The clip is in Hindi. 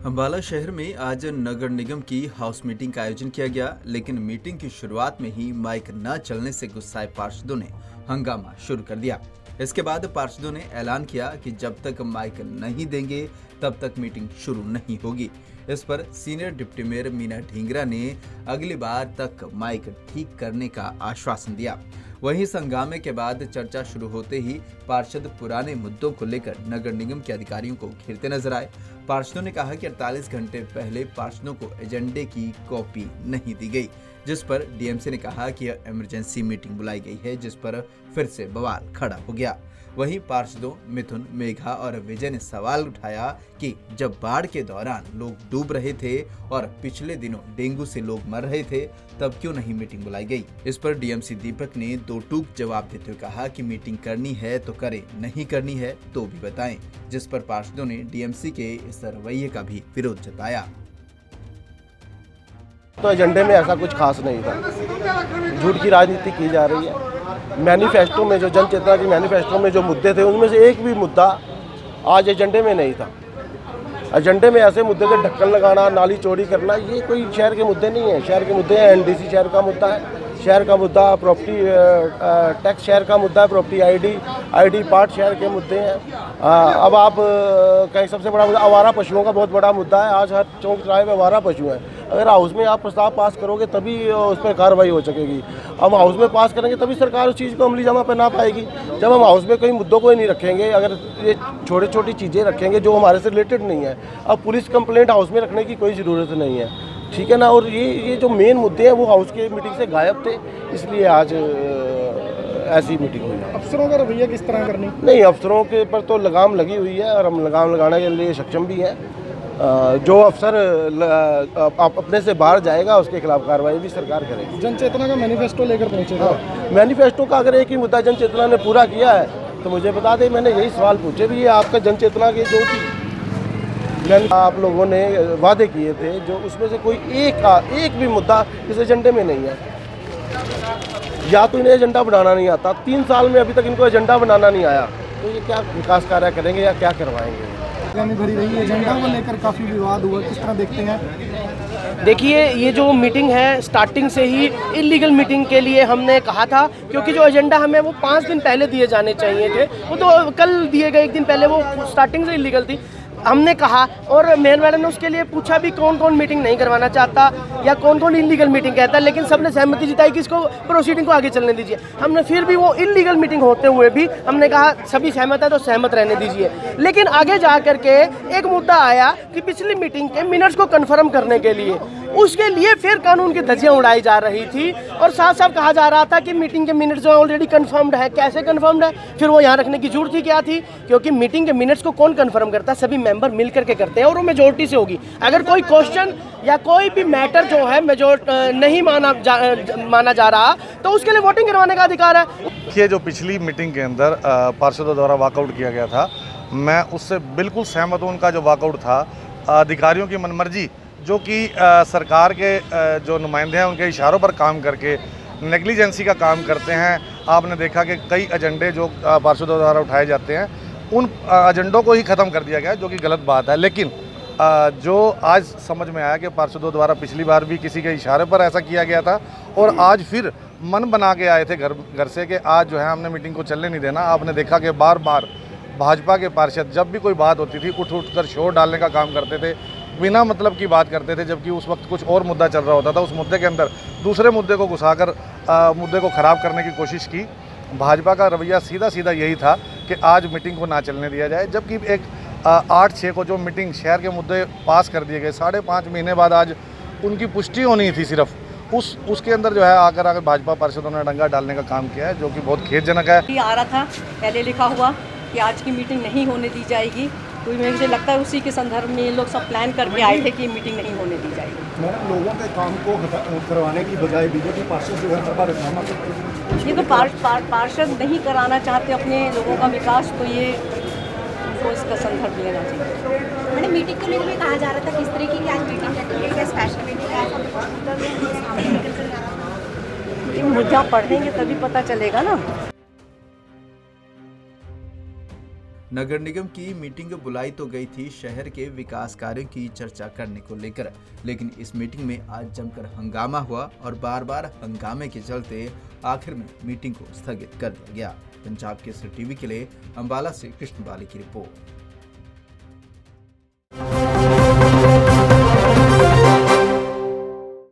अम्बाला शहर में आज नगर निगम की हाउस मीटिंग का आयोजन किया गया, लेकिन मीटिंग की शुरुआत में ही माइक न चलने से गुस्साए पार्षदों ने हंगामा शुरू कर दिया। इसके बाद पार्षदों ने ऐलान किया कि जब तक माइक नहीं देंगे तब तक मीटिंग शुरू नहीं होगी। इस पर senior deputy mayor Meena Dhingra ने अगली बार तक माइक ठीक करने का आश्वासन दिया। वहीं इस हंगामे के बाद चर्चा शुरू होते ही पार्षद पुराने मुद्दों को लेकर नगर निगम के अधिकारियों को घेरते नजर आए। पार्षदों ने कहा कि 48 घंटे पहले पार्षदों को एजेंडे की कॉपी नहीं दी गई, जिस पर डीएमसी ने कहा कि यह इमरजेंसी मीटिंग बुलाई गई है, जिस पर फिर से बवाल खड़ा हो गया। वहीं पार्षदों मिथुन, मेघा और विजय ने सवाल उठाया कि जब बाढ़ के दौरान लोग डूब रहे थे और पिछले दिनों डेंगू से लोग मर रहे थे, तब क्यों नहीं मीटिंग बुलाई गई। इस पर डीएमसी दीपक ने दो टूक जवाब देते हुए कहा कि मीटिंग करनी है तो करें, नहीं करनी है तो भी बताएं, जिस पर पार्षदों ने डीएमसी के इस रवैये का भी विरोध जताया। तो एजेंडे में ऐसा कुछ खास नहीं था, झूठ की राजनीति की जा रही है। मैनिफेस्टो में जो जन चेतना की मैनिफेस्टो में जो मुद्दे थे उनमें से एक भी मुद्दा आज एजेंडे में नहीं था। एजेंडे में ऐसे मुद्दे थे ढक्कन लगाना, नाली चौड़ी करना, ये कोई शहर के मुद्दे नहीं है। शहर के मुद्दे हैं एनडीसी शहर का मुद्दा है, शहर का मुद्दा प्रॉपर्टी टैक्स शहर का मुद्दा है, प्रॉपर्टी आईडी पार्ट शहर के मुद्दे हैं। अब आप कहीं सबसे बड़ा मुद्दा आवारा पशुओं का बहुत बड़ा मुद्दा है। आज हर चौक चौराहे में आवारा पशु हैं। अगर हाउस में आप प्रस्ताव पास करोगे तभी उस पर कार्रवाई हो सकेगी। अब हाउस में पास करेंगे तभी सरकार उस चीज़ को अमली जामा पहना पाएगी। जब हम हाउस में कोई मुद्दों को ही नहीं रखेंगे, अगर ये छोटी छोटी चीज़ें रखेंगे जो हमारे से रिलेटेड नहीं है, अब पुलिस कंप्लेंट हाउस में रखने की कोई ज़रूरत नहीं है, ठीक है ना। और ये जो मेन मुद्दे हैं वो हाउस के मीटिंग से गायब थे, इसलिए आज ऐसी मीटिंग हुई है। अफसरों का रवैया किस तरह करनी? नहीं, अफसरों के ऊपर तो लगाम लगी हुई है और हम लगाम लगाने के लिए सक्षम भी हैं। जो अफसर अपने से बाहर जाएगा उसके खिलाफ कार्रवाई भी सरकार करेगी। जन चेतना का मैनिफेस्टो लेकर पहुंचेगा। मैनिफेस्टो का अगर एक ही मुद्दा जन चेतना ने पूरा किया है तो मुझे बता दें, मैंने यही सवाल पूछे भी, ये आपका जन चेतना के जो भी आप लोगों ने वादे किए थे, जो उसमें से कोई एक भी मुद्दा इस एजेंडे में नहीं है। या तो इन्हें एजेंडा बनाना नहीं आता, 3 साल में अभी तक इनको एजेंडा बनाना नहीं आया, तो ये क्या विकास कार्य करेंगे या क्या करवाएंगे। भरी रही एजेंडा को लेकर काफ़ी विवाद हुआ, किस तरह देखते हैं? देखिए, ये जो मीटिंग है स्टार्टिंग से ही इलीगल मीटिंग के लिए हमने कहा था, क्योंकि जो एजेंडा हमें वो 5 दिन पहले दिए जाने चाहिए थे, वो तो कल दिए गए, 1 दिन पहले, वो स्टार्टिंग से इलीगल थी। हमने कहा और मेयर मैडम ने उसके लिए पूछा भी कौन कौन मीटिंग नहीं करवाना चाहता या कौन कौन इलीगल मीटिंग कहता है, लेकिन सबने सहमति जताई कि इसको प्रोसीडिंग को आगे चलने दीजिए। हमने फिर भी वो इलीगल मीटिंग होते हुए भी हमने कहा सभी सहमत है तो सहमत रहने दीजिए। लेकिन आगे जा करके एक मुद्दा आया कि पिछली मीटिंग के मिनट्स को कन्फर्म करने के लिए, उसके लिए फिर कानून की धज्जियां उड़ाई जा रही थी और साथ साथ कहा जा रहा था कि मीटिंग के मिनट्स जो ऑलरेडी कंफर्म्ड है। कैसे कंफर्म्ड है? फिर वो यहाँ रखने की जरूरत ही क्या थी? क्योंकि मीटिंग के मिनट्स को कौन कंफर्म करता है? सभी मेंबर मिल करके करते हैं और वो मेजोरिटी से होगी। अगर कोई क्वेश्चन या कोई भी मैटर जो है नहीं माना जा रहा तो उसके लिए वोटिंग करवाने का अधिकार है। ये जो पिछली मीटिंग के अंदर पार्षदों द्वारा वॉकआउट किया गया था, मैं उससे बिल्कुल सहमत हूँ। उनका जो वॉकआउट था अधिकारियों की मनमर्जी, जो कि सरकार के जो नुमाइंदे हैं उनके इशारों पर काम करके नेग्लिजेंसी का काम करते हैं। आपने देखा कि कई एजेंडे जो पार्षदों द्वारा उठाए जाते हैं उन एजेंडों को ही ख़त्म कर दिया गया, जो कि गलत बात है। लेकिन जो आज समझ में आया कि पार्षदों द्वारा पिछली बार भी किसी के इशारे पर ऐसा किया गया था और आज फिर मन बना के आए थे घर से कि आज जो है हमने मीटिंग को चलने नहीं देना। आपने देखा कि बार बार भाजपा के पार्षद जब भी कोई बात होती थी उठ कर शोर डालने का काम करते थे, बिना मतलब की बात करते थे, जबकि उस वक्त कुछ और मुद्दा चल रहा होता था। उस मुद्दे के अंदर दूसरे मुद्दे को घुसाकर मुद्दे को ख़राब करने की कोशिश की। भाजपा का रवैया सीधा सीधा यही था कि आज मीटिंग को ना चलने दिया जाए, जबकि एक 8-6 को जो मीटिंग शहर के मुद्दे पास कर दिए गए, 5.5 महीने बाद आज उनकी पुष्टि होनी थी सिर्फ, उसके अंदर जो है आकर भाजपा पार्षदों ने डंगा डालने का काम किया है, जो कि बहुत खेदजनक है। आ रहा था पहले लिखा हुआ कि आज की मीटिंग नहीं होने दी जाएगी, तो मुझे लगता है उसी के संदर्भ में ये लोग सब प्लान करके आए थे कि मीटिंग नहीं होने दी जाएगी। लोगों के काम को करवाने की बजाय बीजेपी पार्षद जो है ये तो पार्षद नहीं कराना चाहते अपने लोगों का विकास, तो ये उनको इसका संदर्भ लेना चाहिए। मैंने मीटिंग को लेकर भी कहा जा रहा था किस तरीके की आज मीटिंग रखी है, स्पेशल मीटिंग है, मुद्दा पढ़ेंगे तभी पता चलेगा ना। नगर निगम की मीटिंग बुलाई तो गई थी शहर के विकास कार्यों की चर्चा करने को लेकर, लेकिन इस मीटिंग में आज जमकर हंगामा हुआ और बार बार हंगामे के चलते आखिर में मीटिंग को स्थगित कर दिया गया। पंजाब केसरी टीवी के लिए अंबाला से कृष्ण बाली की रिपोर्ट।